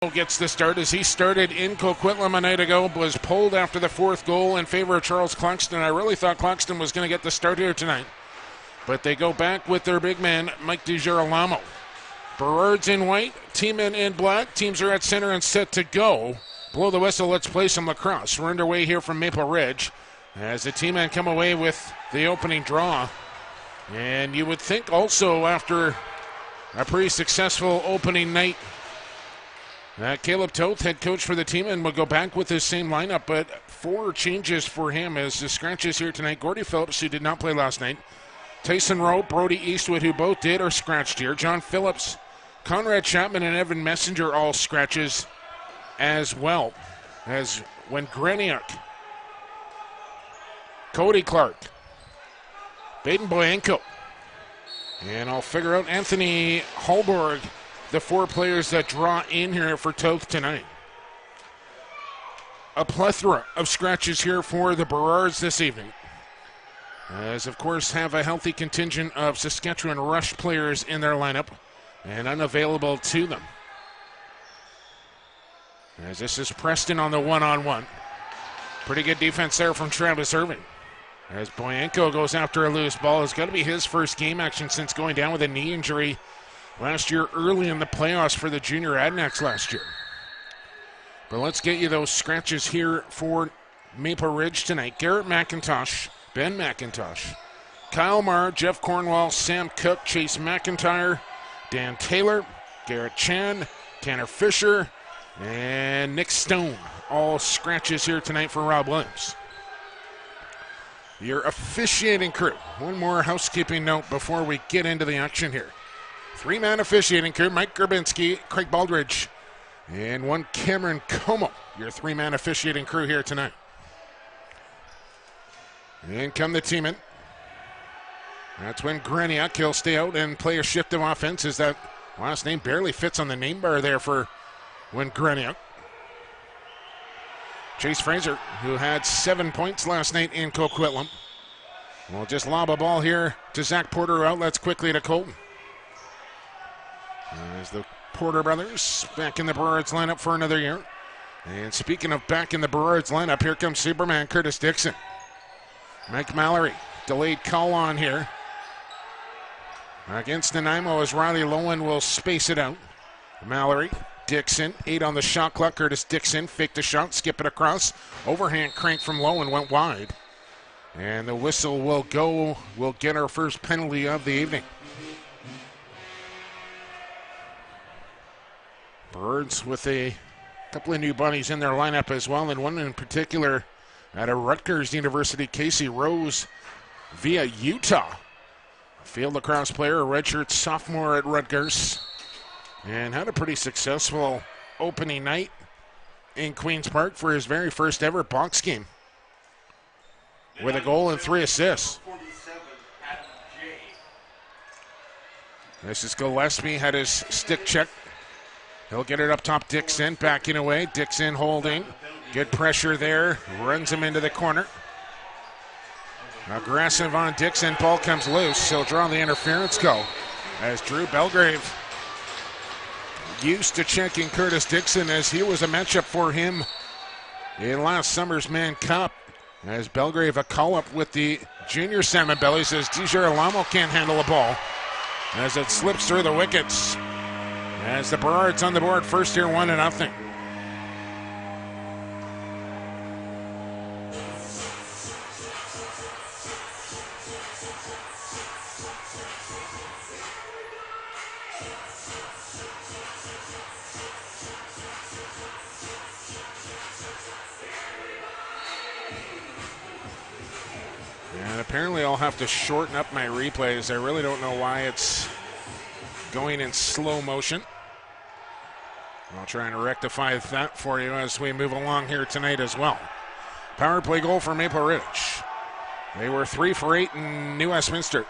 Gets the start as he started in Coquitlam a night ago, was pulled after the fourth goal in favor of Charles Claxton. I really thought Claxton was going to get the start here tonight, but they go back with their big man, Mike DiGirolamo. Burrard's in white, team in black. Teams are at center and set to go. Blow the whistle, let's play some lacrosse. We're underway here from Maple Ridge as the team men come away with the opening draw. And you would think also after a pretty successful opening night, Caleb Toth, head coach for the team, and will go back with his same lineup, but 4 changes for him as the scratches here tonight. Gordy Phillips, who did not play last night. Tyson Rowe, Brody Eastwood, who both did, are scratched here. John Phillips, Conrad Chapman, and Evan Messenger all scratches as well. As when Greniak, Cody Clark, Baden Boyenko, and I'll figure out Anthony Hallborg, the 4 players that draw in here for Toth tonight. A plethora of scratches here for the Burrards this evening. As, of course, have a healthy contingent of Saskatchewan Rush players in their lineup and unavailable to them. As this is Preston on the one-on-one. Pretty good defense there from Travis Irving. As Boyenko goes after a loose ball. It's got to be his first game action since going down with a knee injury last year early in the playoffs for the junior Adnacks last year. But let's get you those scratches here for Maple Ridge tonight. Garrett McIntosh, Ben McIntosh, Kyle Marr, Jeff Cornwall, Sam Cook, Chase McIntyre, Dan Taylor, Garrett Chan, Tanner Fisher, and Nick Stone. All scratches here tonight for Rob Williams. Your officiating crew. One more housekeeping note before we get into the action here. 3-man officiating crew, Mike Grabinski, Craig Baldridge, and one Cameron Como, your 3-man officiating crew here tonight. And come the team in. That's when Greniak, he'll stay out and play a shift of offense, as that last name barely fits on the name bar there for when Greniak. Chase Fraser, who had 7 points last night in Coquitlam, will just lob a ball here to Zach Porter, outlets quickly to Colton. As the Porter brothers back in the Burrards lineup for another year. And speaking of back in the Burrards lineup, here comes Superman Curtis Dixon. Mike Mallory, delayed call on here. Against Nanaimo as Riley Lowen will space it out. Mallory, Dixon, 8 on the shot clock. Curtis Dixon faked a shot, skip it across. Overhand crank from Lowen went wide. And the whistle will go. We'll get our first penalty of the evening. Birds with a couple of new bunnies in their lineup as well, and one in particular out of Rutgers University, Casey Rose via Utah. A field lacrosse player, a redshirt sophomore at Rutgers, and had a pretty successful opening night in Queen's Park for his very first ever box game with a goal and 3 assists. This is Gillespie, had his stick check. He'll get it up top, Dixon, backing away. Dixon holding. Good pressure there. Runs him into the corner. Aggressive on Dixon. Ball comes loose. He'll draw the interference goal. As Drew Belgrave used to checking Curtis Dixon, as he was a matchup for him in last summer's Mann Cup. As Belgrave a call-up with the junior Salmon Bellies, as DiGirolamo can't handle the ball as it slips through the wickets. As the Burrards on the board, first here 1-0. And apparently I'll have to shorten up my replays. I really don't know why it's going in slow motion. I'll try and rectify that for you as we move along here tonight as well. Power play goal for Maple Ridge. They were 3 for 8 in New Westminster.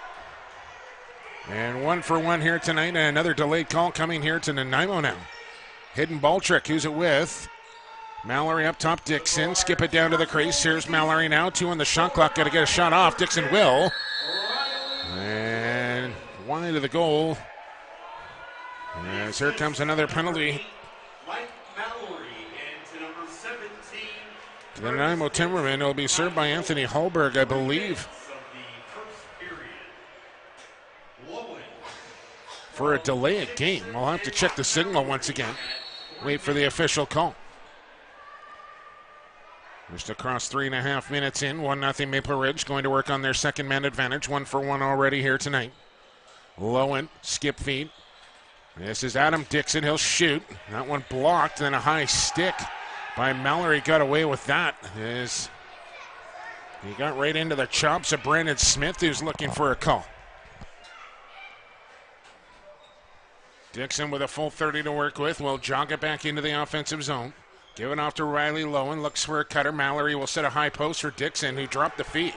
And 1 for 1 here tonight. And another delayed call coming here to Nanaimo now. Hidden ball trick. Who's it with? Mallory up top. Dixon. Skip it down to the crease. Here's Mallory now. 2 on the shot clock. Got to get a shot off. Dixon will. And wide of the goal. As here comes another penalty The Nanaimo Timbermen will be served by Anthony Hallberg, I believe, for a delay of game. We'll have to check the signal once again. Wait for the official call. Just across 3.5 minutes in, 1-0 Maple Ridge, going to work on their second man advantage. 1-for-1 already here tonight. Lowen, skip feed. This is Adam Dixon, he'll shoot. That one blocked, then a high stick by Mallory, got away with that. He got right into the chops of Brandon Smith, who's looking for a call. Dixon with a full 30 to work with, will jog it back into the offensive zone. Give it off to Riley Lowen, looks for a cutter. Mallory will set a high post for Dixon, who dropped the feed.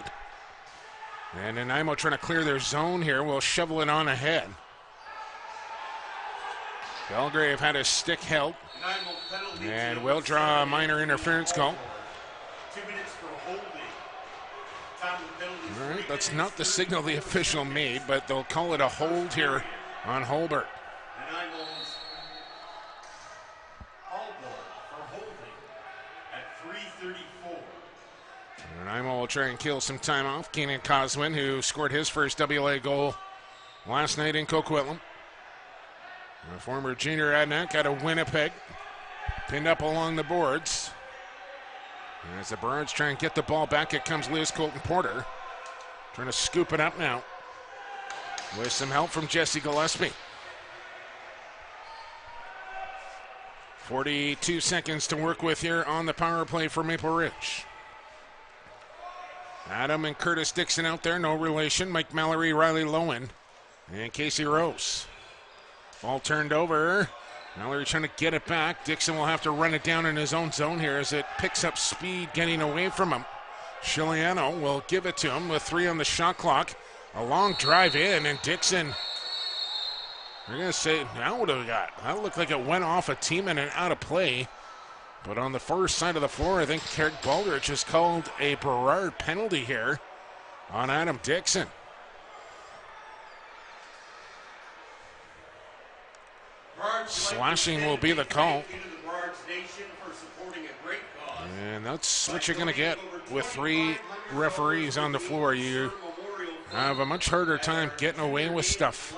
And Nanaimo trying to clear their zone here, will shovel it on ahead. Belgrave had his stick held and will draw a minor interference call. 2 minutes for holding. All right, that's not the signal the official made, but they'll call it a hold here on Holbert. Nanaimo will try and kill some time off. Keenan Coswin, who scored his first WA goal last night in Coquitlam. The former junior Adnak out of Winnipeg, pinned up along the boards. As the Birds try and get the ball back, it comes loose. Colton Porter trying to scoop it up now with some help from Jesse Gillespie. 42 seconds to work with here on the power play for Maple Ridge. Adam and Curtis Dixon out there, no relation. Mike Mallory, Riley Lowen, and Casey Rose. Ball turned over. Mallory trying to get it back. Dixon will have to run it down in his own zone here as it picks up speed getting away from him. Chiliano will give it to him with 3 on the shot clock. A long drive in, and Dixon, we're going to say, now what do we got? That looked like it went off a team and out of play. But on the first side of the floor, I think Kerrick Baldrige has called a Berard penalty here on Adam Dixon. Slashing will be the call. And that's what you're going to get with 3 referees on the floor. You have a much harder time getting away with stuff.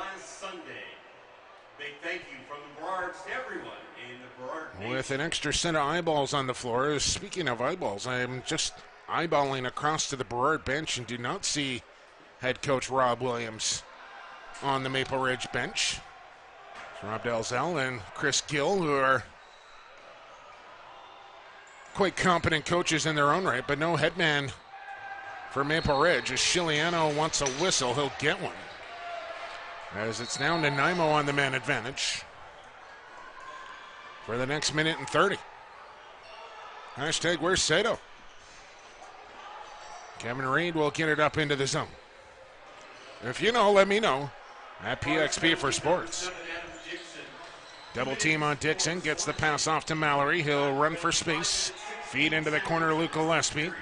With an extra set of eyeballs on the floor. Speaking of eyeballs, I am just eyeballing across to the Berard bench and do not see head coach Rob Williams on the Maple Ridge bench. Rob Dalzell and Chris Gill, who are quite competent coaches in their own right, but no headman for Maple Ridge. As Chiliano wants a whistle, he'll get one. As it's now Nanaimo on the man advantage for the next minute and 30. Hashtag where's Sato? Kevin Reed will get it up into the zone. If you know, let me know at PXP for Sports. Double team on Dixon, gets the pass off to Mallory. He'll run for space. Feed into the corner, Luke Gillespie.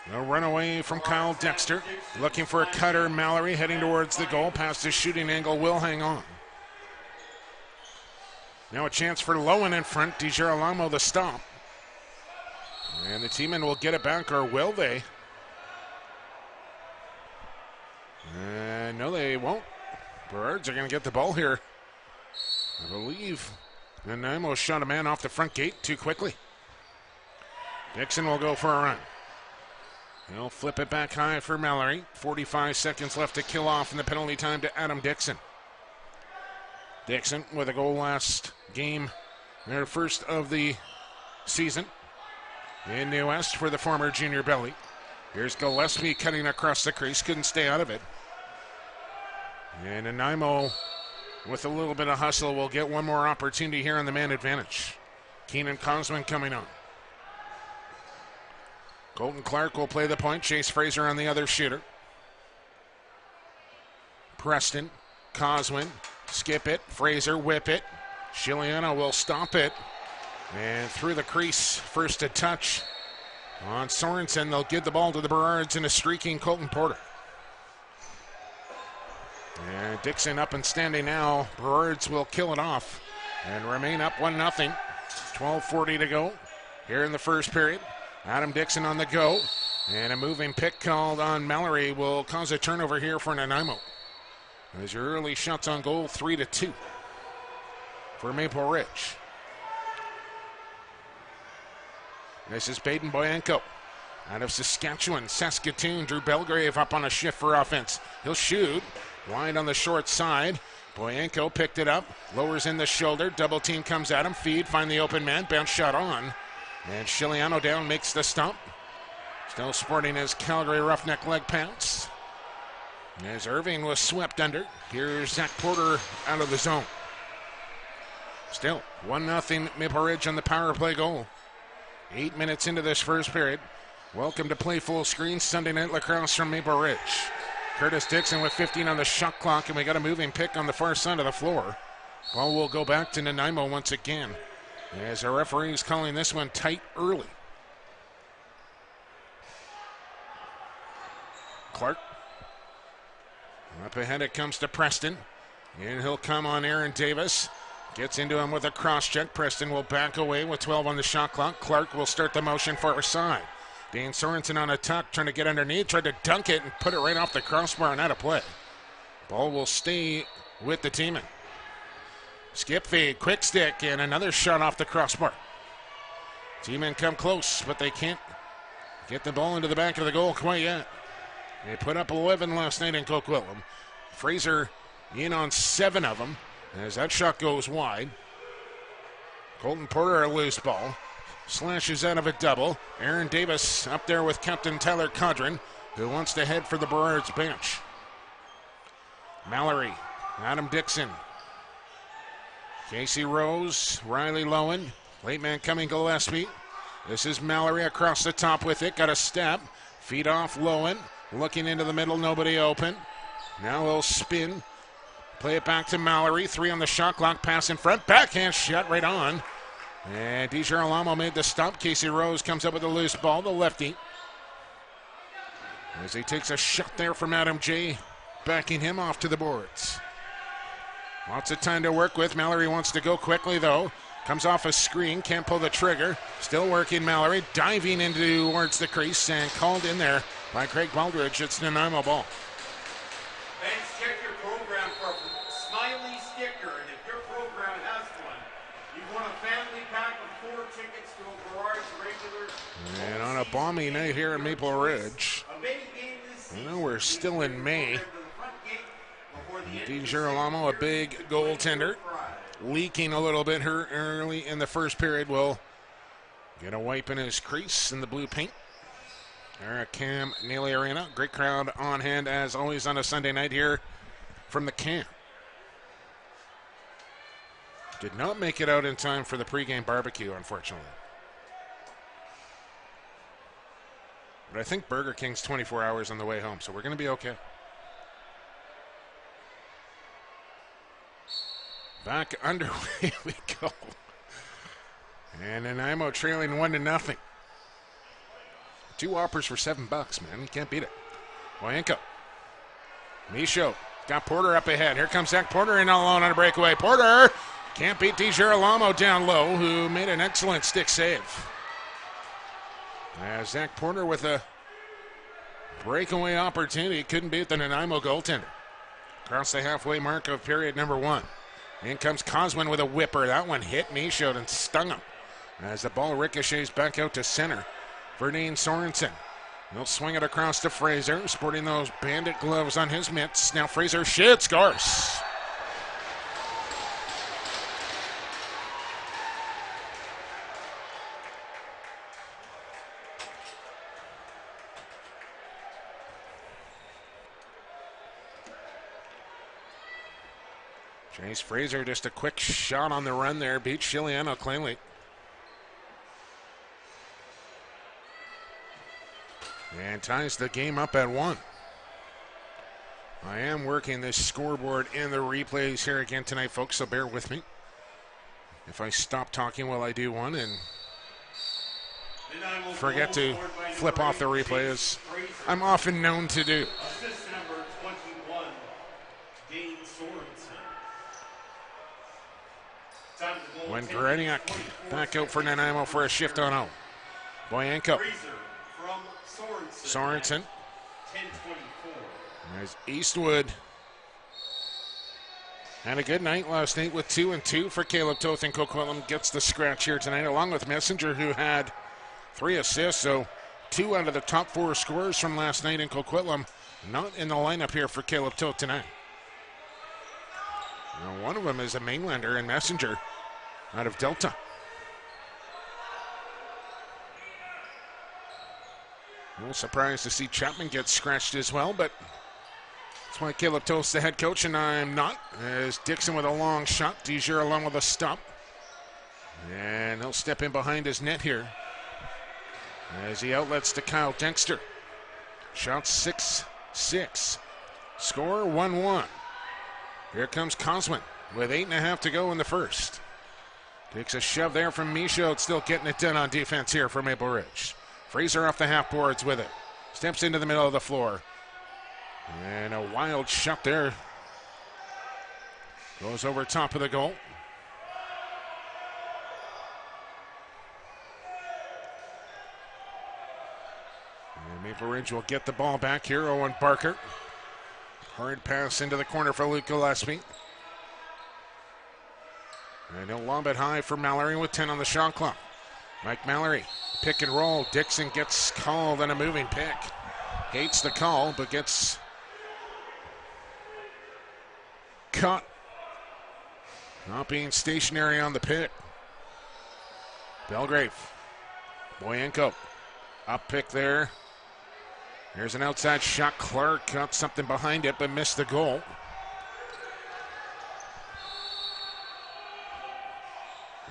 They'll run away from Kyle Dexter. Looking for a cutter, Mallory heading towards the goal. Past his shooting angle, will hang on. Now a chance for Lowen in front. DiGirolamo the stop. And the teammen will get it back, or will they? No, they won't. Birds are going to get the ball here. I believe Nanaimo shot a man off the front gate too quickly. Dixon will go for a run. He'll flip it back high for Mallory. 45 seconds left to kill off in the penalty time to Adam Dixon. Dixon with a goal last game, their first of the season in New West for the former junior Belly. Here's Gillespie cutting across the crease, couldn't stay out of it. And Nanaimo, with a little bit of hustle, will get one more opportunity here on the man advantage. Keenan Cosman coming on. Colton Clark will play the point. Chase Fraser on the other shooter. Preston, Cosman, skip it. Fraser, whip it. Chiliano will stop it. And through the crease, first a touch on Sorensen. They'll give the ball to the Berards and a streaking Colton Porter. And Dixon up and standing now. Berards will kill it off and remain up 1-0. 12:40 to go here in the first period. Adam Dixon on the go. And a moving pick called on Mallory will cause a turnover here for Nanaimo. As your early shots on goal, 3-2 for Maple Ridge. This is Baden Boyanko out of Saskatchewan. Saskatoon, Drew Belgrave up on a shift for offense. He'll shoot wide on the short side. Boyanko picked it up, lowers in the shoulder. Double team comes at him. Feed, find the open man. Bounce shot on. And Chiliano down makes the stump. Still sporting his Calgary Roughneck leg pounce. As Irving was swept under. Here's Zach Porter out of the zone. Still 1-0 Maple Ridge on the power play goal. 8 minutes into this first period. Welcome to Play Full Screen Sunday Night Lacrosse from Maple Ridge. Curtis Dixon with 15 on the shot clock, and we got a moving pick on the far side of the floor. Ball will go back to Nanaimo once again, as our referee is calling this one tight early. Clark. Up ahead it comes to Preston, and he'll come on Aaron Davis. Gets into him with a cross check. Preston will back away with 12 on the shot clock. Clark will start the motion far side. Dane Sorensen on a tuck, trying to get underneath, tried to dunk it and put it right off the crossbar and out of play. Ball will stay with the team. Skip feed, quick stick, and another shot off the crossbar. Team-in come close, but they can't get the ball into the back of the goal quite yet. They put up 11 last night in Coquitlam. Fraser in on 7 of them as that shot goes wide. Colton Porter a loose ball. Slashes out of a double. Aaron Davis up there with Captain Tyler Codron, who wants to head for the Burrards bench. Mallory, Adam Dixon, Casey Rose, Riley Lowen, late man coming Gillespie. This is Mallory across the top with it. Got a step. Feed off Lowen. Looking into the middle, nobody open. Now he'll spin. Play it back to Mallory. 3 on the shot clock. Pass in front. Backhand shot right on. And DiGirolamo made the stop. Casey Rose comes up with a loose ball, the lefty. As he takes a shot there from Adam J, backing him off to the boards. Lots of time to work with. Mallory wants to go quickly, though. Comes off a screen, can't pull the trigger. Still working Mallory, diving into towards the crease and called in there by Craig Baldridge. It's Nanaimo ball. Thanks, check your program for a Smiley sticker, and if your program has one, you want a family pack of 4 tickets to a Burrards regular. And on a balmy night here in Maple Ridge, I know we're still in May. DiGirolamo, a big goaltender, leaking a little bit here early in the first period, will get a wipe in his crease in the blue paint. There at Cam Neely Arena. Great crowd on hand as always on a Sunday night here from the camp. Did not make it out in time for the pregame barbecue, unfortunately. But I think Burger King's 24 hours on the way home, so we're going to be okay. Back underway we go. And Nanaimo trailing 1-0. 2 whoppers for $7, man. You can't beat it. Boyanko. Michaud got Porter up ahead. Here comes Zach Porter in alone on a breakaway. Porter can't beat DiGirolamo down low, who made an excellent stick save. Zach Porter with a breakaway opportunity. Couldn't beat the Nanaimo goaltender. Across the halfway mark of period number 1. In comes Coswin with a whipper. That one hit Michaud and stung him. As the ball ricochets back out to center. Verdine Sorensen. He'll swing it across to Fraser, sporting those bandit gloves on his mitts. Now Fraser shoots, scores. Chase Fraser, just a quick shot on the run there, beat Chiliano cleanly. And ties the game up at 1. I am working this scoreboard and the replays here again tonight, folks, so bear with me. If I stop talking while I do one and forget to flip off the replay, as I'm often known to do. Assist number 21, Dane Sorensen. when Greniak back out for Nanaimo for a shift on out. Boyenko. Fraser from Sorensen. 10-24. As Eastwood had a good night last night with 2 and 2 for Caleb Toth, and Coquitlam gets the scratch here tonight, along with Messenger, who had 3 assists. So 2 out of the top 4 scorers from last night in Coquitlam not in the lineup here for Caleb Toth tonight. Now, one of them is a mainlander and Messenger out of Delta. A little surprised to see Chapman get scratched as well, but that's why Caleb Toth's the head coach, and I'm not. As Dixon with a long shot, DeJure along with a stop. And he'll step in behind his net here as he outlets to Kyle Dexter. Shot 6-6. Score 1-1. Here comes Cosman with 8.5 to go in the first. Takes a shove there from Michaud, still getting it done on defense here for Maple Ridge. Fraser off the half boards with it. Steps into the middle of the floor. And a wild shot there. Goes over top of the goal. And Maple Ridge will get the ball back here. Owen Barker. Hard pass into the corner for Luke Gillespie. And he'll lob it high for Mallory with 10 on the shot clock. Mike Mallory, pick and roll. Dixon gets called on a moving pick. Hates the call, but gets caught. Not being stationary on the pick. Belgrave. Boyenko. Up pick there. Here's an outside shot. Clark got something behind it, but missed the goal.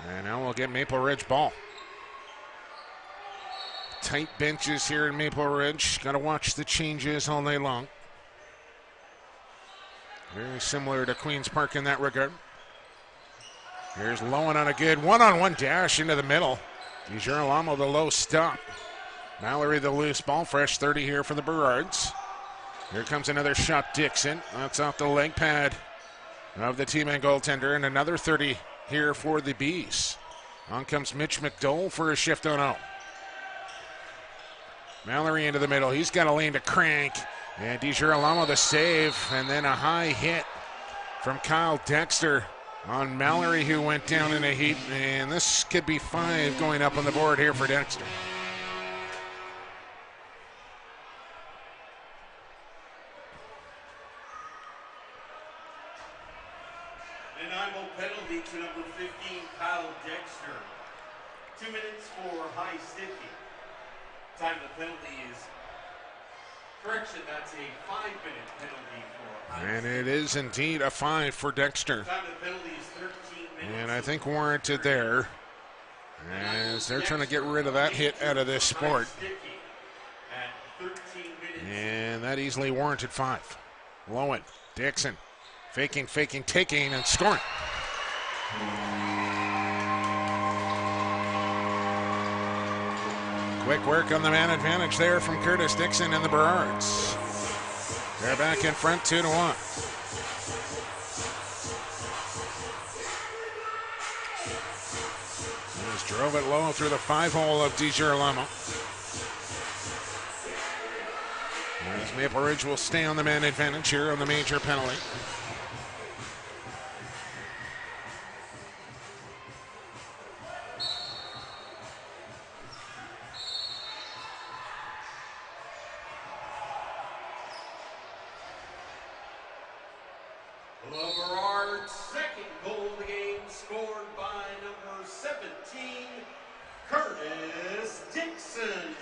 And now we'll get Maple Ridge ball. Tight benches here in Maple Ridge. Got to watch the changes all day long. Very similar to Queens Park in that regard. Here's Lowen on a good one-on-one dash into the middle. DiGirolamo the low stop. Mallory the loose ball. Fresh 30 here for the Burrards. Here comes another shot, Dixon. That's off the leg pad of the team-man goaltender. And another 30 here for the Bees. On comes Mitch McDowell for a shift on out. Mallory into the middle. He's got a lane to crank. And DiGirolamo the save. And then a high hit from Kyle Dexter on Mallory, who went down in a heap. And this could be 5 going up on the board here for Dexter. Nanaimo penalty to number 15, Kyle Dexter. 2 minutes for high sticky. Time of the penalty is, correction, that's a 5-minute penalty for high And sticky. it is indeed a 5 for Dexter. Time of the penalty is 13 minutes. And I think warranted there, as they're trying to get rid of that hit out of this sport. At 13 minutes. And that easily warranted 5. Lowen, Dixon, faking, taking, and scoring. Quick work on the man advantage there from Curtis Dixon and the Burrards. They're back in front 2-1. Just drove it low through the 5-hole of DiGirolamo. As Maple Ridge will stay on the man advantage here on the major penalty. Berard's second goal of the game, scored by number 17, Curtis Dixon.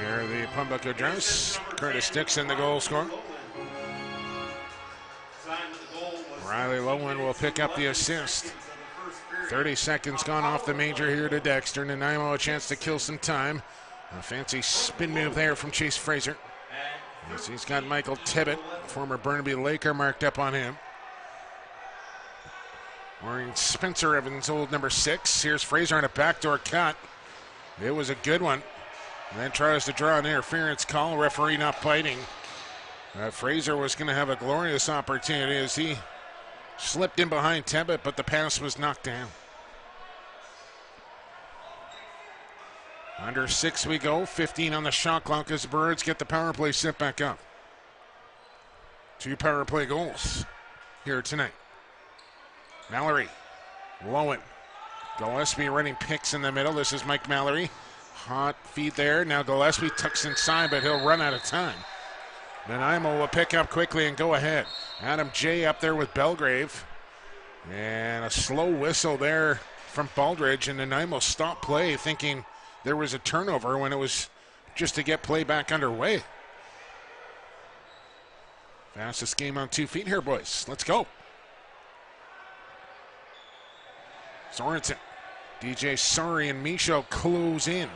Here the public address. Curtis Dixon, the goal scorer. Riley Lowen will pick up the assist. 30 seconds gone off the major here to Dexter. Nanaimo a chance to kill some time. A fancy spin move there from Chase Fraser. Yes, he's got Michael Tibbett, former Burnaby Laker, marked up on him. Wearing Spencer Evans, old number 6. Here's Fraser on a backdoor cut. It was a good one. And then tries to draw an interference call. Referee not biting. Fraser was going to have a glorious opportunity as he slipped in behind Tibbett, but the pass was knocked down. Under 6 we go. 15 on the shot clock as the Birds get the power play set back up. 2 power play goals here tonight. Mallory. Lowen. Gillespie running picks in the middle. This is Mike Mallory. Hot feed there. Now Gillespie tucks inside, but he'll run out of time. Nanaimo will pick up quickly and go ahead. Adam J up there with Belgrave. And a slow whistle there from Baldridge, and Nanaimo stopped play thinking there was a turnover when it was just to get play back underway. Fastest game on 2 feet here, boys. Let's go. Sorensen. DJ Sari and Michaud close in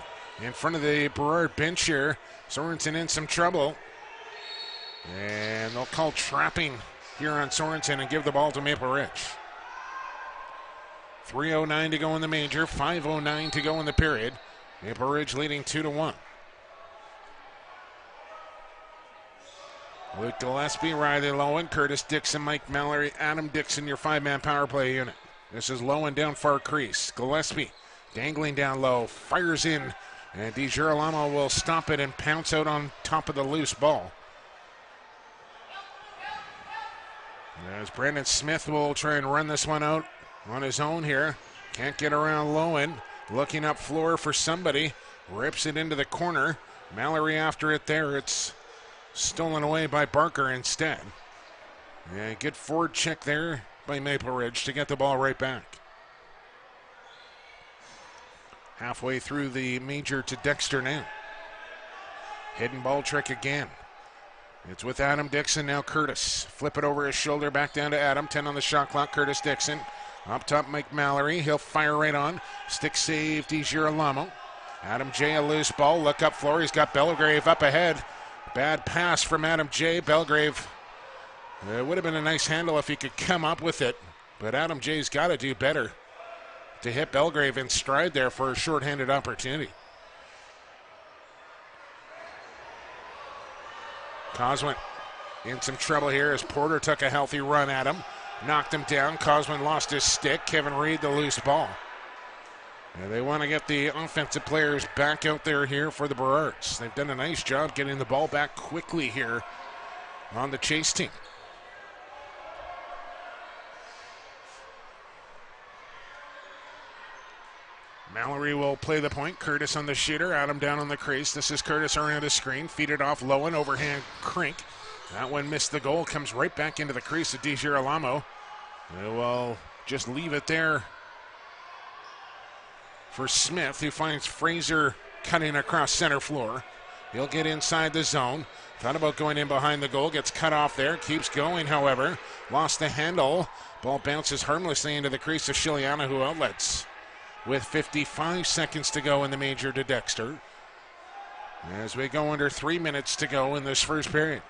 front of the Burrard bench here. Sorensen in some trouble. And they'll call trapping here on Sorensen and give the ball to Maple Ridge. 3:09 to go in the major, 5:09 to go in the period. Maple Ridge leading 2-1. Luke Gillespie, Riley Lowen, Curtis Dixon, Mike Mallory, Adam Dixon, your 5-man power play unit. This is Lowen down far crease. Gillespie dangling down low, fires in, and DiGirolamo will stop it and pounce out on top of the loose ball. As Brandon Smith will try and run this one out on his own here. Can't get around Lowen. Looking up floor for somebody. Rips it into the corner. Mallory after it there. It's stolen away by Barker instead. And good forward check there by Maple Ridge to get the ball right back. Halfway through the major to Dexter now. Hidden ball trick again. It's with Adam Dixon, now Curtis. Flip it over his shoulder, back down to Adam. 10 on the shot clock, Curtis Dixon. Up top, Mike Mallory. He'll fire right on. Stick save, DiGirolamo. Adam J, a loose ball. Look up floor. He's got Belgrave up ahead. Bad pass from Adam J. Belgrave. It would have been a nice handle if he could come up with it. But Adam J's got to do better to hit Belgrave in stride there for a shorthanded opportunity. Coswin in some trouble here as Porter took a healthy run at him. Knocked him down. Coswin lost his stick. Kevin Reed the loose ball. And they want to get the offensive players back out there here for the Burrards. They've done a nice job getting the ball back quickly here on the chase team. Mallory will play the point. Curtis on the shooter. Adam down on the crease. This is Curtis around the screen. Feed it off Lowen. Overhand Crink. That one missed the goal. Comes right back into the crease of DiGirolamo. They will just leave it there for Smith, who finds Fraser cutting across center floor. He'll get inside the zone. Thought about going in behind the goal. Gets cut off there. Keeps going, however. Lost the handle. Ball bounces harmlessly into the crease of Shiliana, who outlets. With 55 seconds to go in the major to Dexter. As we go under 3 minutes to go in this first period.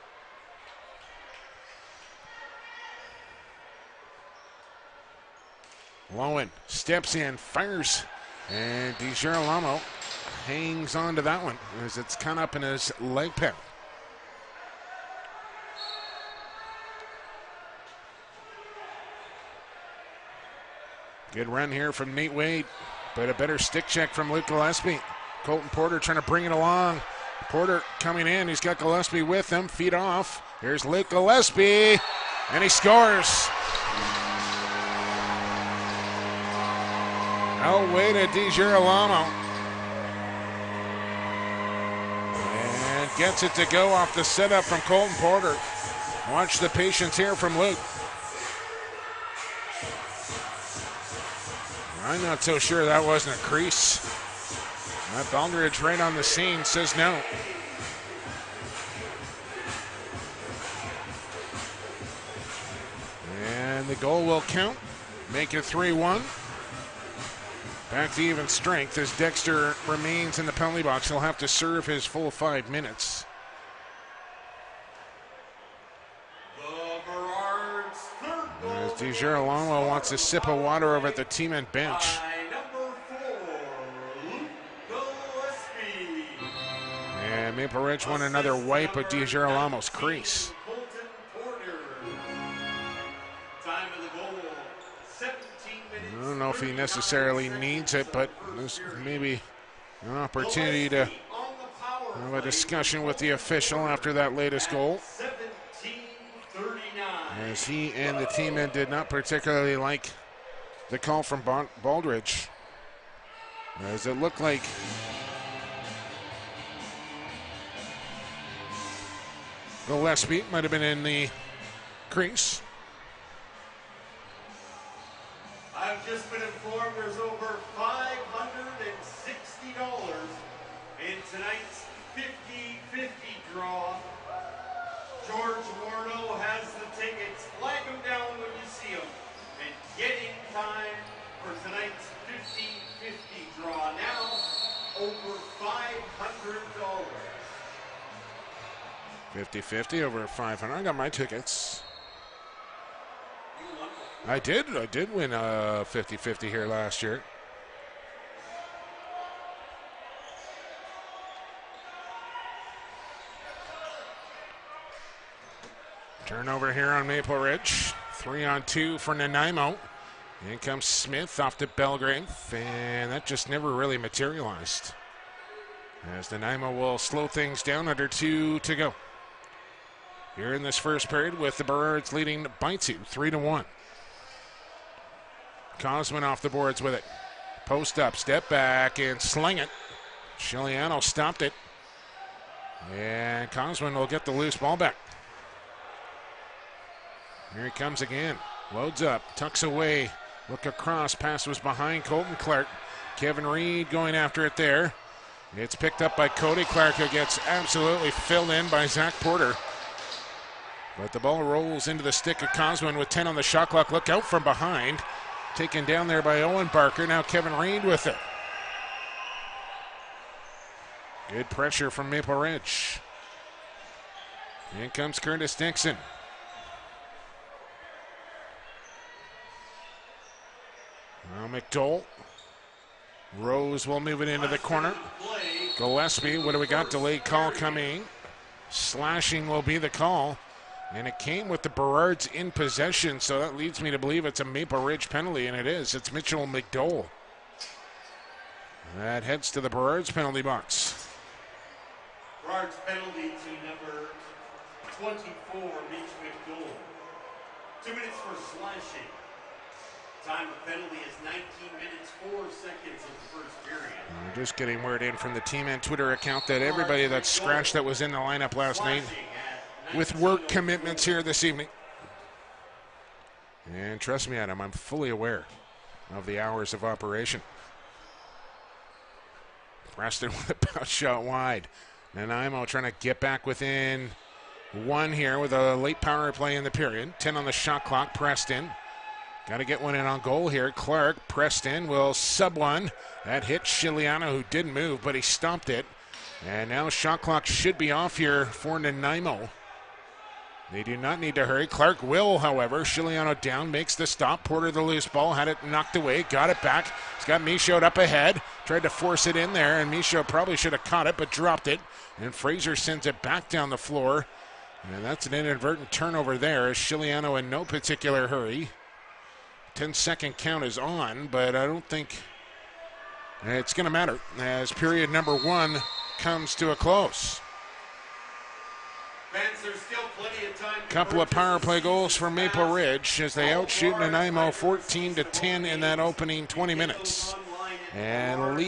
Lowen steps in, fires, and DiGirolamo hangs on to that one as it's kind of up in his leg pad. Good run here from Nate Wade, but a better stick check from Luke Gillespie. Colton Porter trying to bring it along. Porter coming in. He's got Gillespie with him. Feet off. Here's Luke Gillespie, and he scores. Outway to DiGirolamo. And gets it to go off the setup from Colton Porter. Watch the patience here from Luke. I'm not so sure that wasn't a crease. Matt Baldridge right on the scene says no. And the goal will count. Make it 3-1. Back to even strength as Dexter remains in the penalty box. He'll have to serve his full 5 minutes. As DiGirolamo wants a sip of water over at the team and bench. And Maple Ridge won another wipe of DiGirolamo's crease. I don't know if he necessarily needs it, but this maybe An opportunity to have a discussion with the official after that latest goal, 17:39. as he and the teammate did not particularly like the call from Baldridge, as it looked like Gillespie might have been in the crease. I've just been informed there's over $560 in tonight's 50-50 draw. George Warno has the tickets. Flag them down when you see them. And get in time for tonight's 50-50 draw. Now, over $500. 50-50 over 500. I got my tickets. You won one. I did win a 50-50 here last year. Turnover here on Maple Ridge. 3-on-2 for Nanaimo. In comes Smith off to Belgrave, and that just never really materialized, as Nanaimo will slow things down under 2 to go here in this first period, with the Birds leading by 2, 3-1. Cosman off the boards with it. Post up, step back, and sling it. Chiliano stopped it. And Cosman will get the loose ball back. Here he comes again. Loads up, tucks away. Look across, pass was behind Colton Clark. Kevin Reed going after it there. It's picked up by Cody Clark, who gets absolutely filled in by Zach Porter. But the ball rolls into the stick of Cosman with 10 on the shot clock. Look out from behind. Taken down there by Owen Barker. Now Kevin Reed with it. Good pressure from Maple Ridge. In comes Curtis Dixon. Now McDowell. Rose will move it into the corner. Gillespie, what do we got? Delayed call coming. Slashing will be the call. And it came with the Burrards in possession, so that leads me to believe it's a Maple Ridge penalty, and it is. It's Mitchell McDowell. That heads to the Burrards penalty box. Burrard's penalty to number 24, Mitch McDowell. 2 minutes for slashing. Time of penalty is 19 minutes, 4 seconds of the first period. We're just getting word in from the team and Twitter account that everybody that scratched that was in the lineup last night with work commitments here this evening. And trust me, Adam, I'm fully aware of the hours of operation. Preston with a bounce shot wide. Nanaimo trying to get back within 1 here with a late power play in the period. 10 on the shot clock. Preston got to get one in on goal here. Clark, Preston will sub one. That hit Chiliano, who didn't move, but he stopped it. And now shot clock should be off here for Nanaimo. They do not need to hurry. Clark will, however. Chiliano down, makes the stop. Porter the loose ball, had it knocked away, got it back. He's got Michaud up ahead. Tried to force it in there, and Michaud probably should have caught it, but dropped it. And Fraser sends it back down the floor. And that's an inadvertent turnover there, as Chiliano in no particular hurry. 10-second count is on, but I don't think it's going to matter as period number 1 comes to a close. Couple of power play goals for Maple Ridge as they outshoot Nanaimo 14-10 in that opening 20 minutes. And lead